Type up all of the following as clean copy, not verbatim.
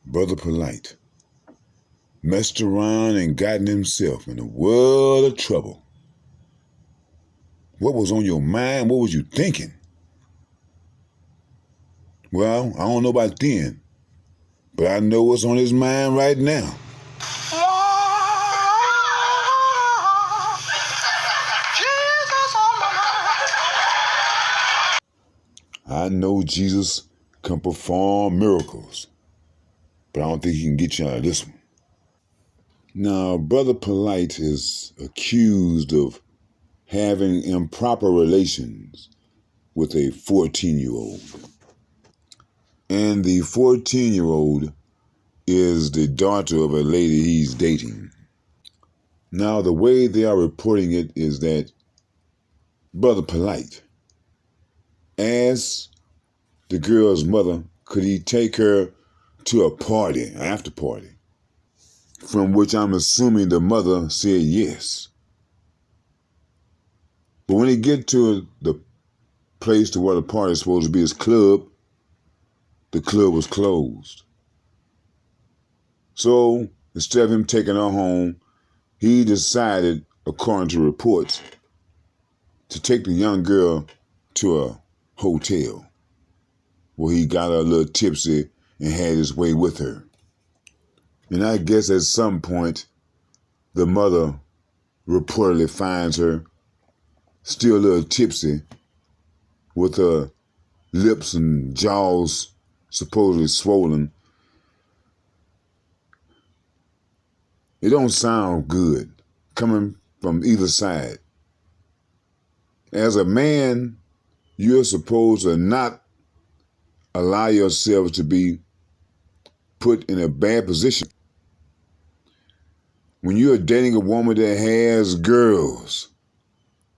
Brother Polight messed around and gotten himself in a world of trouble. What was on your mind? What was you thinking? Well, I don't know about then, but I know what's on his mind right now. I know Jesus can perform miracles, but I don't think he can get you out of this one. Now, Brother Polight is accused of having improper relations with a 14-year-old. And the 14-year-old is the daughter of a lady he's dating. Now, the way they are reporting it is that Brother Polight asked the girl's mother, could he take her to a party, an after party, from which I'm assuming the mother said yes. But when he get to the place to where the party is supposed to be, his club, the club was closed. So instead of him taking her home, he decided, according to reports, to take the young girl to a hotel where he got her a little tipsy and had his way with her. And I guess at some point, the mother reportedly finds her still a little tipsy with her lips and jaws supposedly swollen. It don't sound good coming from either side. As a man, you're supposed to not allow yourself to be put in a bad position. When you're dating a woman that has girls,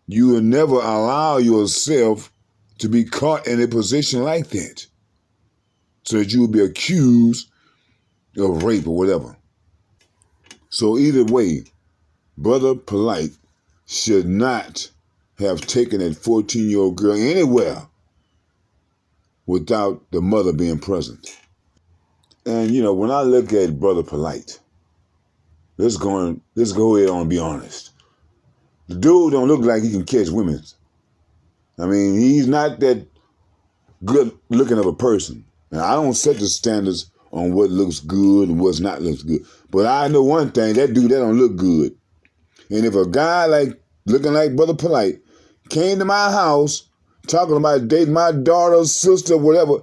you will never allow yourself to be caught in a position like that so that you will be accused of rape or whatever. So either way, Brother Polight should not have taken that 14-year-old girl anywhere without the mother being present. And, you know, when I look at Brother Polight, let's go ahead on and be honest. The dude don't look like he can catch women. I mean, he's not that good looking of a person. Now, I don't set the standards on what looks good and what's not looks good. But I know one thing, that dude, that don't look good. And if a guy like looking like Brother Polight came to my house talking about dating my daughter, sister, whatever,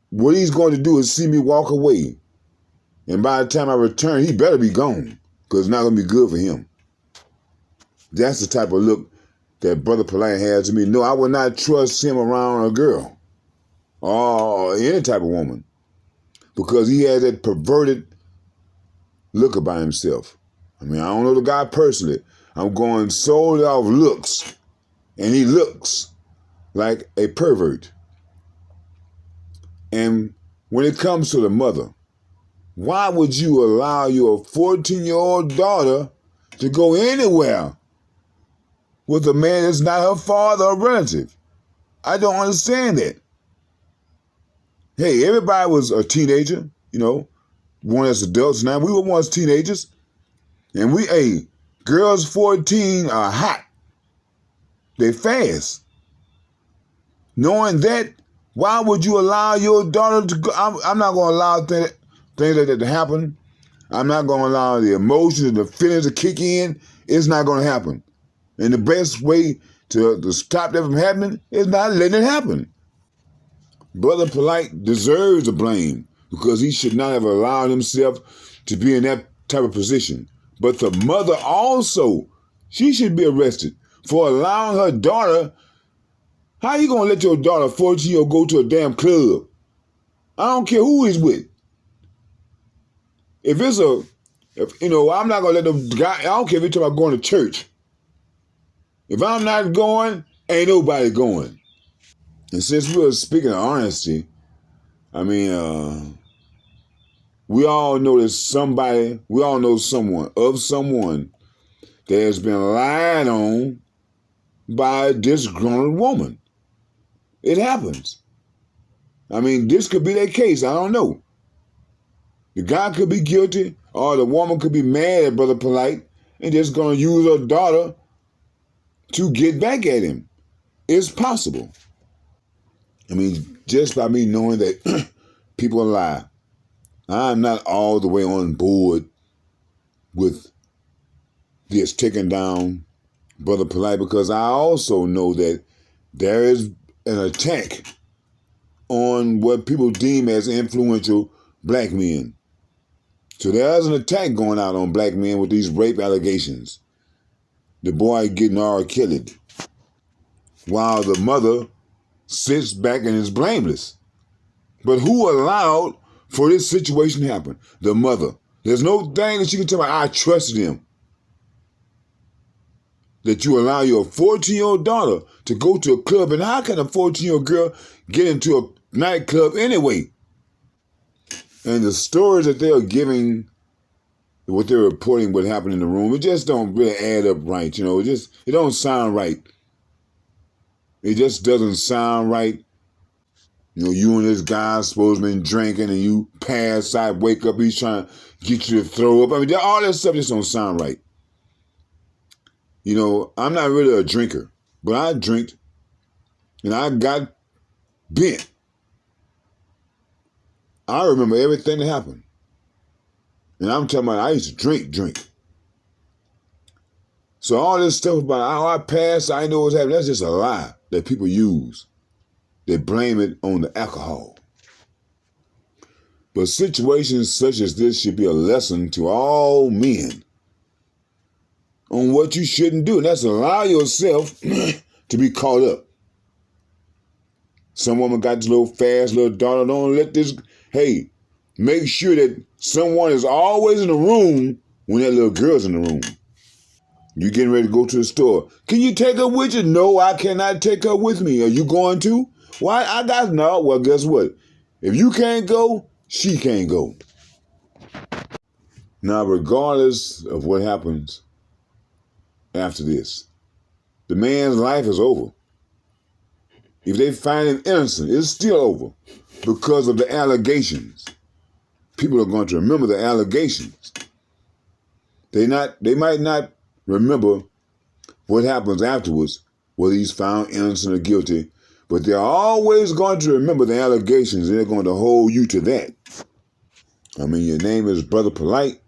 what he's going to do is see me walk away. And by the time I return, he better be gone because it's not going to be good for him. That's the type of look that Brother Polight has to me. No, I would not trust him around a girl or any type of woman because he has that perverted look about himself. I mean, I don't know the guy personally. I'm going solely off looks, and he looks like a pervert. And when it comes to the mother, why would you allow your 14-year-old daughter to go anywhere with a man that's not her father or relative? I don't understand that. Hey, everybody was a teenager, you know, one as adults now. We were once teenagers. And girls 14 are hot. They fast. Knowing that, why would you allow your daughter to go? I'm not going to allow things like that to happen. I'm not going to allow the emotions and the feelings to kick in. It's not going to happen. And the best way to stop that from happening is not letting it happen. Brother Polight deserves the blame because he should not have allowed himself to be in that type of position. But the mother also, she should be arrested for allowing her daughter. How you going to let your daughter, 14-year-old, go to a damn club? I don't care who he's with. I'm not going to let the guy, I don't care if you're talking about going to church. If I'm not going, ain't nobody going. And since we're speaking of honesty, I mean, we all know someone that has been lied on by a disgruntled woman. It happens. I mean, this could be their case. I don't know. The guy could be guilty, or the woman could be mad at Brother Polight and just going to use her daughter to get back at him. It's possible. I mean, just by me knowing that people lie, I'm not all the way on board with this taking down Brother Polight, because I also know that there is an attack on what people deem as influential black men. So there's an attack going out on black men with these rape allegations. The boy getting R. killed, while the mother sits back and is blameless. But who allowed for this situation to happen? The mother. There's no thing that she can tell me, I trusted him. That you allow your 14-year-old daughter to go to a club, and how can a 14-year-old girl get into a nightclub anyway? And the stories that they're giving, what they're reporting, what happened in the room, it just don't really add up right. You know, it don't sound right. It just doesn't sound right. You know, you and this guy supposed to be drinking, and you pass out, wake up, he's trying to get you to throw up. I mean, all that stuff just don't sound right. You know, I'm not really a drinker, but I drinked, and I got bent. I remember everything that happened. And I'm talking about I used to drink. So all this stuff about how I passed, I know what's happening, that's just a lie that people use. They blame it on the alcohol. But situations such as this should be a lesson to all men on what you shouldn't do. And that's allow yourself to be caught up. Some woman got this little fast little daughter. Don't let this, hey, make sure that someone is always in the room when that little girl's in the room. You getting ready to go to the store. Can you take her with you? No, I cannot take her with me. Are you going to? Why? I got, no. Well, guess what? If you can't go, she can't go. Now, regardless of what happens after this, the man's life is over. If they find him innocent, it's still over because of the allegations. People are going to remember the allegations. They might not remember what happens afterwards, whether he's found innocent or guilty, but they're always going to remember the allegations, and they're going to hold you to that. I mean, your name is Brother Polight.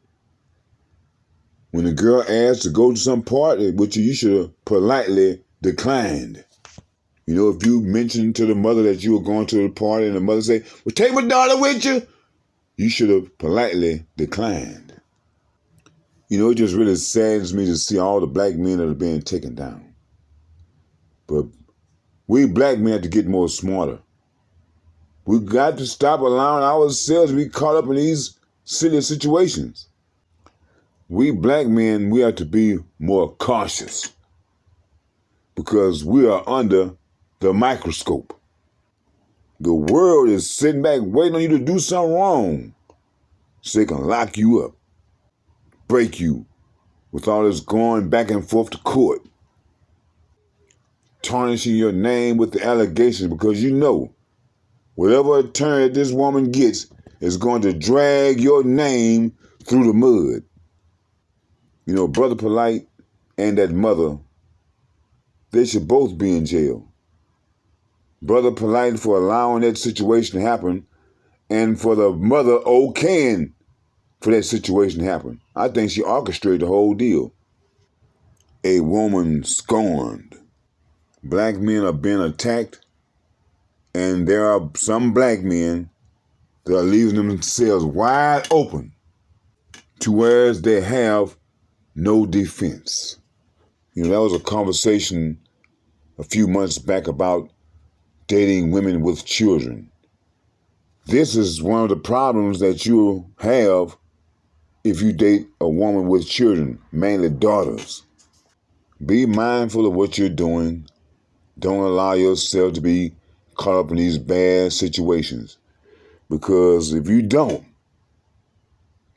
When the girl asked to go to some party, which you should have politely declined. You know, if you mentioned to the mother that you were going to the party and the mother say, well, take my daughter with you, you should have politely declined. You know, it just really saddens me to see all the black men that are being taken down. But we black men have to get more smarter. We got to stop allowing ourselves to be caught up in these silly situations. We black men, we have to be more cautious because we are under the microscope. The world is sitting back waiting on you to do something wrong so they can lock you up, break you with all this going back and forth to court, tarnishing your name with the allegations, because you know whatever attorney this woman gets is going to drag your name through the mud. You know, Brother Polight and that mother, they should both be in jail. Brother Polight for allowing that situation to happen, and for the mother okaying for that situation to happen. I think she orchestrated the whole deal. A woman scorned. Black men are being attacked, and there are some black men that are leaving themselves wide open to where they have no defense. You know, that was a conversation a few months back about dating women with children. This is one of the problems that you have if you date a woman with children, mainly daughters. Be mindful of what you're doing. Don't allow yourself to be caught up in these bad situations. Because if you don't,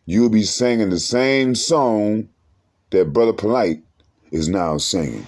you'll be singing the same song that Brother Polight is now singing.